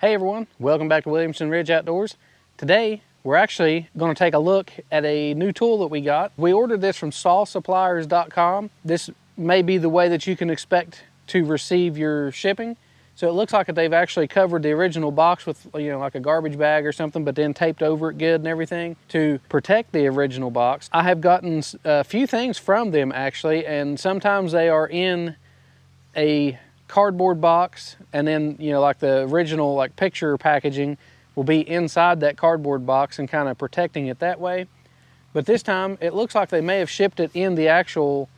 Hey everyone, welcome back to Williamson Ridge Outdoors. Today we're actually going to take a look at a new tool that we got. We ordered this from sawsuppliers.com. This may be the way that you can expect to receive your shipping. So it looks like they've actually covered the original box with, like a garbage bag or something, but then taped over it good and everything to protect the original box. I have gotten a few things from them actually, and sometimes they are in a cardboard box, and then like the original picture packaging will be inside that cardboard box and kind of protecting it that way. But this time it looks like they may have shipped it in the actual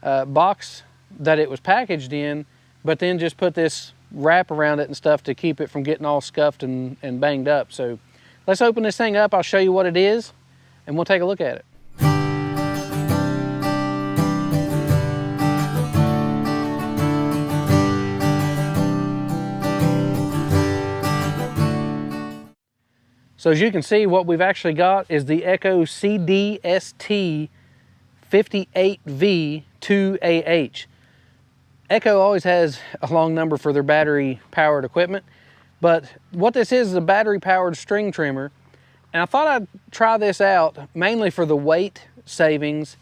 box that it was packaged in, but then just put this wrap around it and stuff to keep it from getting all scuffed and banged up. So let's open this thing up. I'll show you what it is and we'll take a look at it. So as you can see, what we've actually got is the Echo CDST-58V2AH. Echo always has a long number for their battery powered equipment, but what this is a battery powered string trimmer. And I thought I'd try this out mainly for the weight savings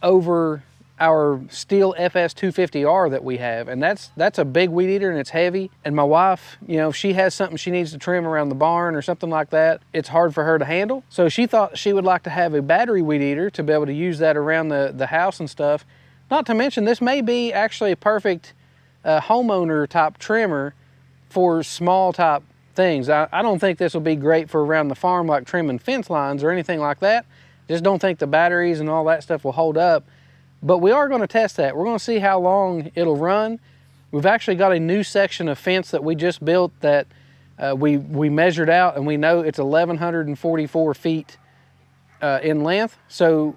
over our steel FS250R that we have. And that's a big weed eater and it's heavy. And my wife, if she has something she needs to trim around the barn or something like that, it's hard for her to handle. So she thought she would like to have a battery weed eater to be able to use that around the house and stuff. Not to mention, this may be actually a perfect homeowner type trimmer for small type things. I don't think this will be great for around the farm, like trimming fence lines or anything like that. Just don't think the batteries and all that stuff will hold up. But we are going to test that. We're going to see how long it'll run. We've actually got a new section of fence that we just built that we measured out, and we know it's 1,144 feet in length. So,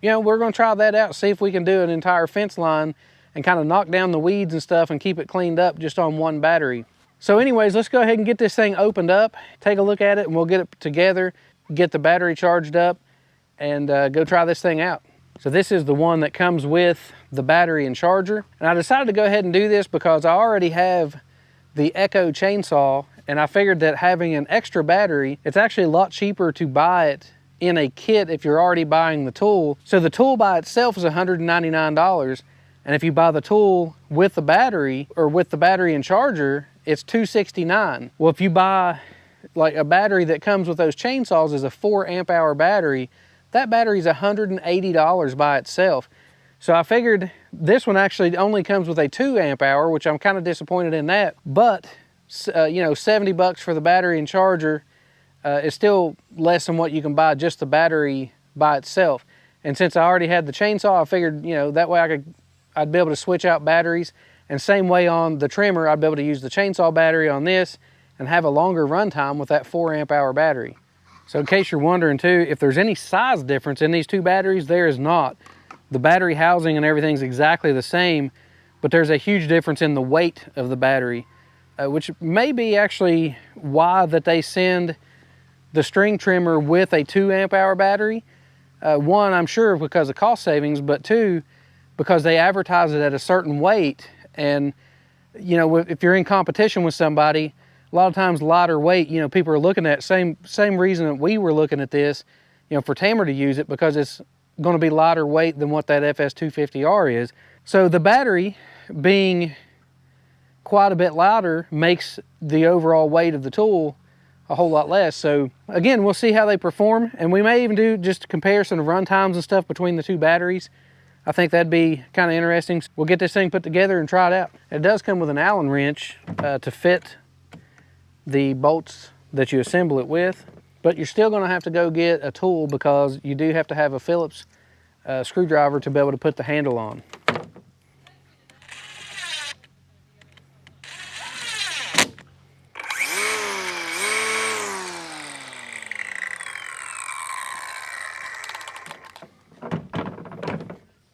we're going to try that out, see if we can do an entire fence line and kind of knock down the weeds and stuff and keep it cleaned up just on one battery. So anyways, let's go ahead and get this thing opened up, take a look at it, and we'll get it together, get the battery charged up, and go try this thing out. So this is the one that comes with the battery and charger. And I decided to go ahead and do this because I already have the Echo chainsaw, and I figured that having an extra battery, it's actually a lot cheaper to buy it in a kit if you're already buying the tool. So the tool by itself is $199. And if you buy the tool with the battery, or with the battery and charger, it's $269. Well, if you buy like a battery that comes with those chainsaws is a 4 amp hour battery, that battery is $180 by itself. So I figured this one actually only comes with a 2 amp hour, which I'm kind of disappointed in that. But, 70 bucks for the battery and charger is still less than what you can buy just the battery by itself. And since I already had the chainsaw, I figured, that way I'd be able to switch out batteries. And same way on the trimmer, I'd be able to use the chainsaw battery on this and have a longer run time with that 4 amp hour battery. So in case you're wondering too, if there's any size difference in these two batteries, there is not. The battery housing and everything's exactly the same, but there's a huge difference in the weight of the battery, which may be actually why that they send the string trimmer with a 2 amp hour battery. One, I'm sure because of cost savings, but two, because they advertise it at a certain weight. And if you're in competition with somebody, a lot of times lighter weight, people are looking at same reason that we were looking at this, for Tamer to use it, because it's going to be lighter weight than what that FS250R is. So the battery being quite a bit lighter makes the overall weight of the tool a whole lot less. So again, we'll see how they perform, and we may even do just a comparison of run times and stuff between the two batteries. I think that'd be kind of interesting. We'll get this thing put together and try it out. It does come with an Allen wrench to fit the bolts that you assemble it with, but you're still going to have to go get a tool because you do have to have a Phillips screwdriver to be able to put the handle on.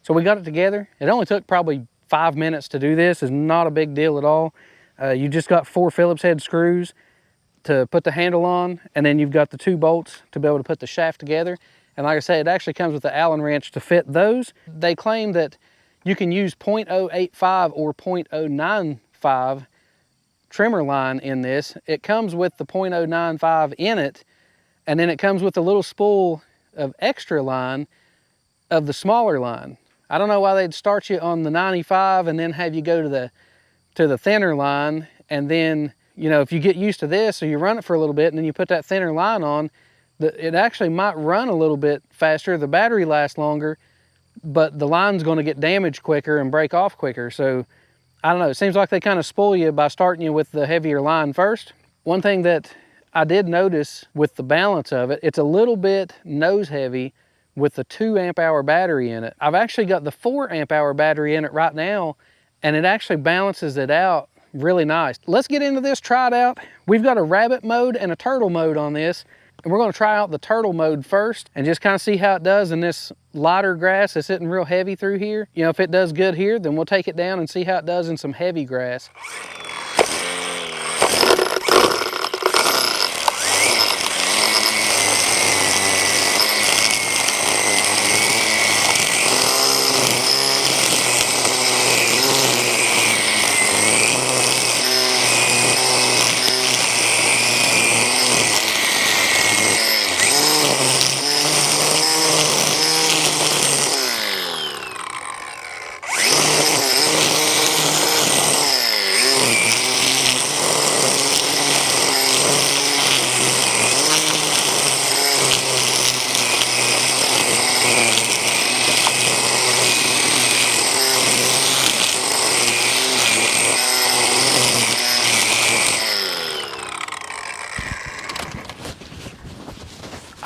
So we got it together. It only took probably 5 minutes to do this. It's not a big deal at all. You just got 4 Phillips head screws to put the handle on, and then you've got the 2 bolts to be able to put the shaft together. And like I said, it actually comes with the Allen wrench to fit those. They claim that you can use .085 or .095 trimmer line in this. It comes with the .095 in it, and then it comes with a little spool of extra line of the smaller line. I don't know why they'd start you on the 95 and then have you go to the thinner line, and then, you know, if you get used to this or you run it for a little bit and then you put that thinner line on, it actually might run a little bit faster, the battery lasts longer, but the line's going to get damaged quicker and break off quicker. So I don't know, it seems like they kind of spoil you by starting you with the heavier line first. One thing that I did notice with the balance of it, it's a little bit nose heavy with the 2 amp hour battery in it. I've actually got the 4 amp hour battery in it right now, and it actually balances it out really nice. Let's get into this, try it out. We've got a rabbit mode and a turtle mode on this, and we're gonna try out the turtle mode first and just kind of see how it does in this lighter grass that's sitting real heavy through here. You know, if it does good here, then we'll take it down and see how it does in some heavy grass.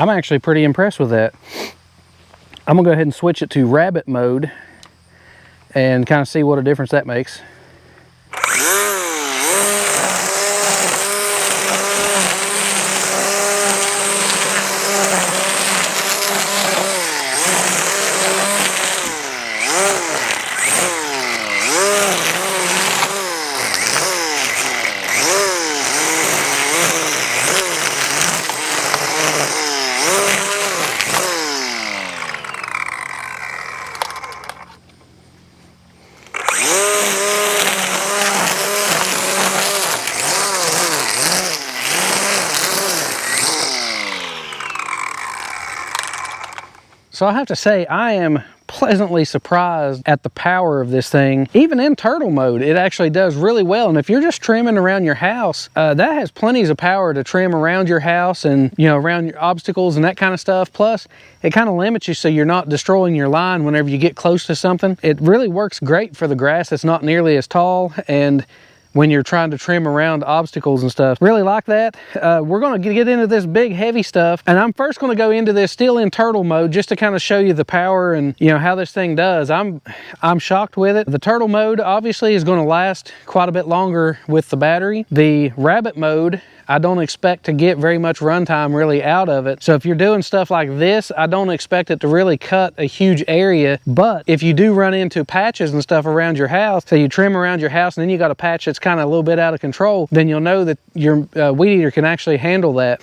I'm actually pretty impressed with that. I'm gonna go ahead and switch it to rabbit mode and kind of see what a difference that makes. So I have to say, I am pleasantly surprised at the power of this thing. Even in turtle mode, it actually does really well. And if you're just trimming around your house, that has plenty of power to trim around your house and, you know, around your obstacles and that kind of stuff. Plus, it kind of limits you so you're not destroying your line whenever you get close to something. It really works great for the grass that's not nearly as tall, and when you're trying to trim around obstacles and stuff. Really like that. We're gonna get into this big heavy stuff, and I'm first gonna go into this still in turtle mode just to kind of show you the power and, you know, how this thing does. I'm shocked with it. The turtle mode obviously is gonna last quite a bit longer with the battery. The rabbit mode, I don't expect to get very much runtime really out of it. So if you're doing stuff like this, I don't expect it to really cut a huge area. But if you do run into patches and stuff around your house, so you trim around your house and then you got a patch that's kind of a little bit out of control, then you'll know that your weed eater can actually handle that.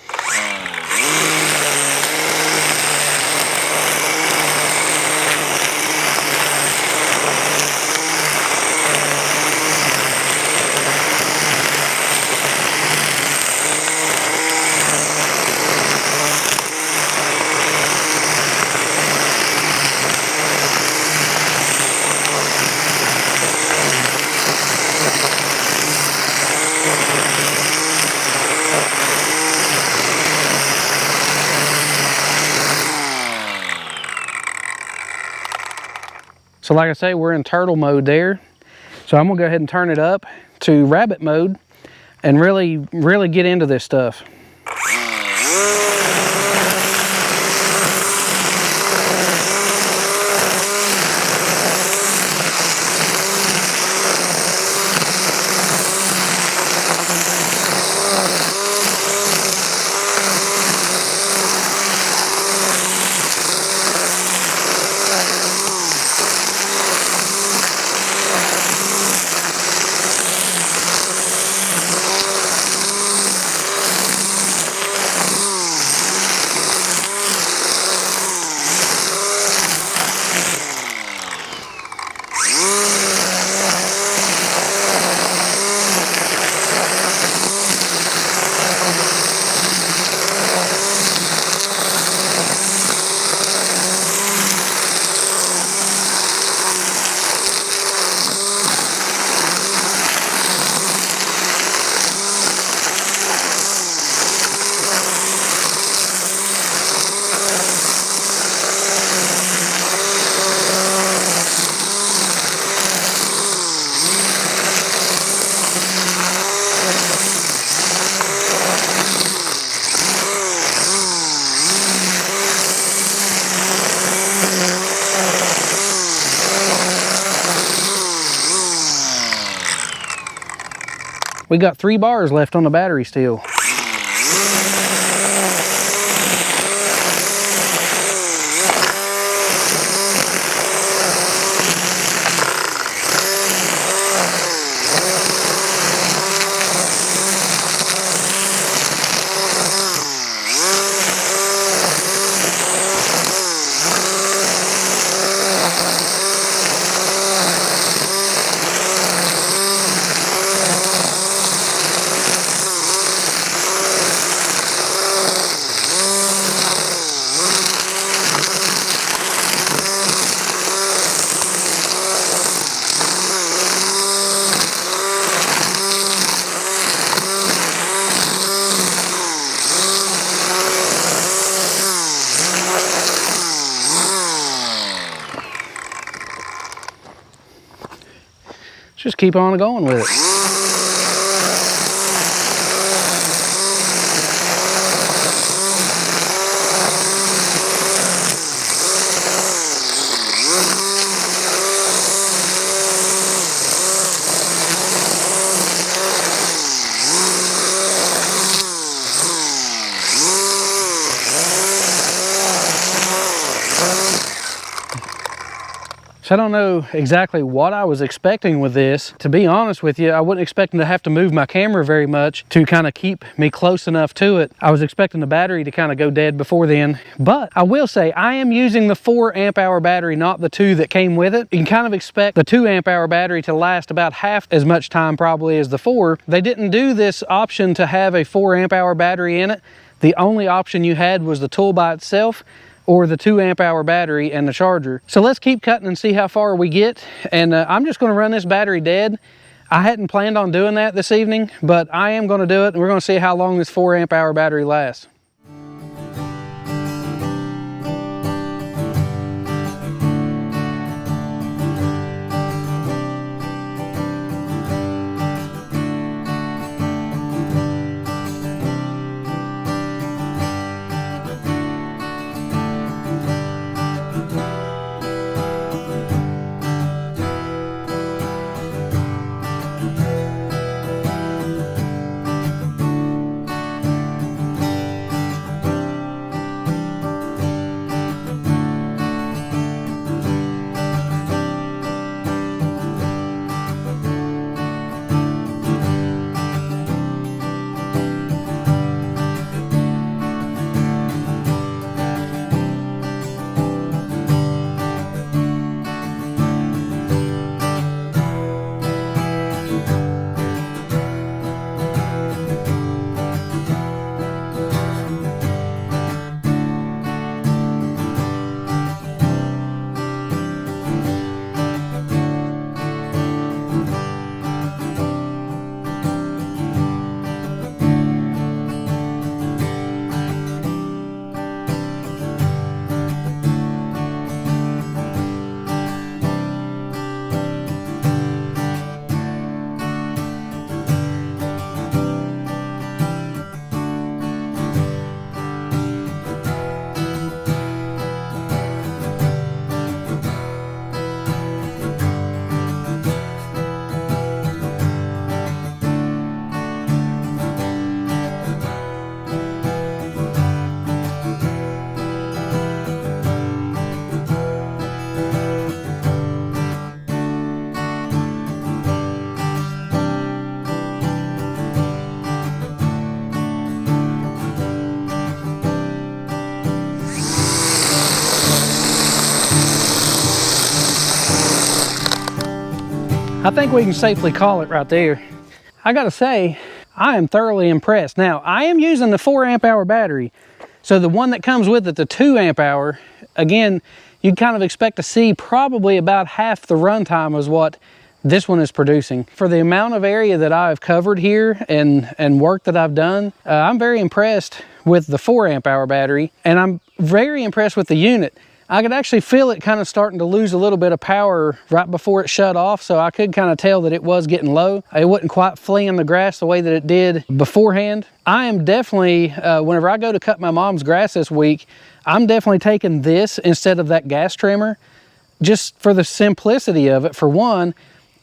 So like I say, we're in turtle mode there. So I'm gonna go ahead and turn it up to rabbit mode and really get into this stuff. We got 3 bars left on the battery still. Just keep on going with it. So I don't know exactly what I was expecting with this. To be honest with you, I wasn't expecting to have to move my camera very much to kind of keep me close enough to it. I was expecting the battery to kind of go dead before then. But I will say I am using the 4 amp hour battery, not the 2 that came with it. You can kind of expect the 2 amp hour battery to last about half as much time probably as the 4. They didn't do this option to have a 4 amp hour battery in it. The only option you had was the tool by itself, or the 2 amp hour battery and the charger. So let's keep cutting and see how far we get. And I'm just gonna run this battery dead. I hadn't planned on doing that this evening, but I am gonna do it, and we're gonna see how long this 4 amp hour battery lasts. I think we can safely call it right there. I gotta say, I am thoroughly impressed. Now, I am using the 4 amp hour battery. So the one that comes with it, the 2 amp hour, again, you'd kind of expect to see probably about half the runtime is what this one is producing. For the amount of area that I've covered here and work that I've done, I'm very impressed with the 4 amp hour battery, and I'm very impressed with the unit. I could actually feel it kind of starting to lose a little bit of power right before it shut off, so I could kind of tell that it was getting low. It wasn't quite fleeing the grass the way that it did beforehand. I am definitely, whenever I go to cut my mom's grass this week, I'm definitely taking this instead of that gas trimmer, just for the simplicity of it, for one.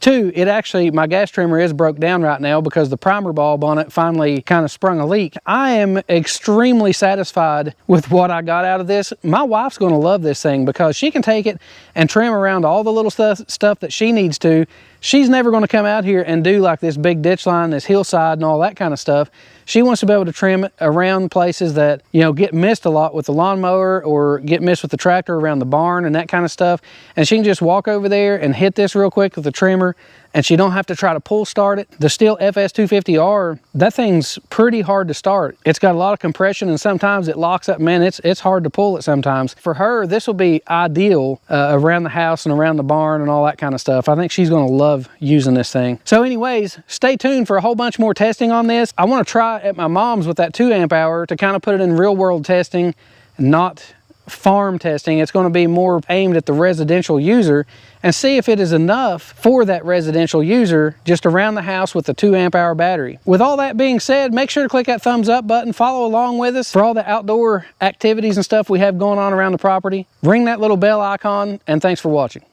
Two, it actually, my gas trimmer is broke down right now because the primer bulb on it finally kind of sprung a leak. I am extremely satisfied with what I got out of this. My wife's going to love this thing because she can take it and trim around all the little stuff that she needs to. She's never going to come out here and do like this big ditch line, this hillside and all that kind of stuff. She wants to be able to trim it around places that, you know, get missed a lot with the lawnmower or get missed with the tractor around the barn and that kind of stuff. And she can just walk over there and hit this real quick with the trimmer, and she don't have to try to pull start it. The Stihl FS250R, that thing's pretty hard to start. It's got a lot of compression and sometimes it locks up. Man, it's hard to pull it sometimes. For her, this will be ideal around the house and around the barn and all that kind of stuff. I think she's gonna love using this thing. So anyways, stay tuned for a whole bunch more testing on this. I wanna try at my mom's with that 2 amp hour to kind of put it in real world testing, not farm testing. It's going to be more aimed at the residential user and see if it is enough for that residential user just around the house with the 2 amp hour battery. With all that being said, make sure to click that thumbs up button, follow along with us for all the outdoor activities and stuff we have going on around the property. Ring that little bell icon, and thanks for watching.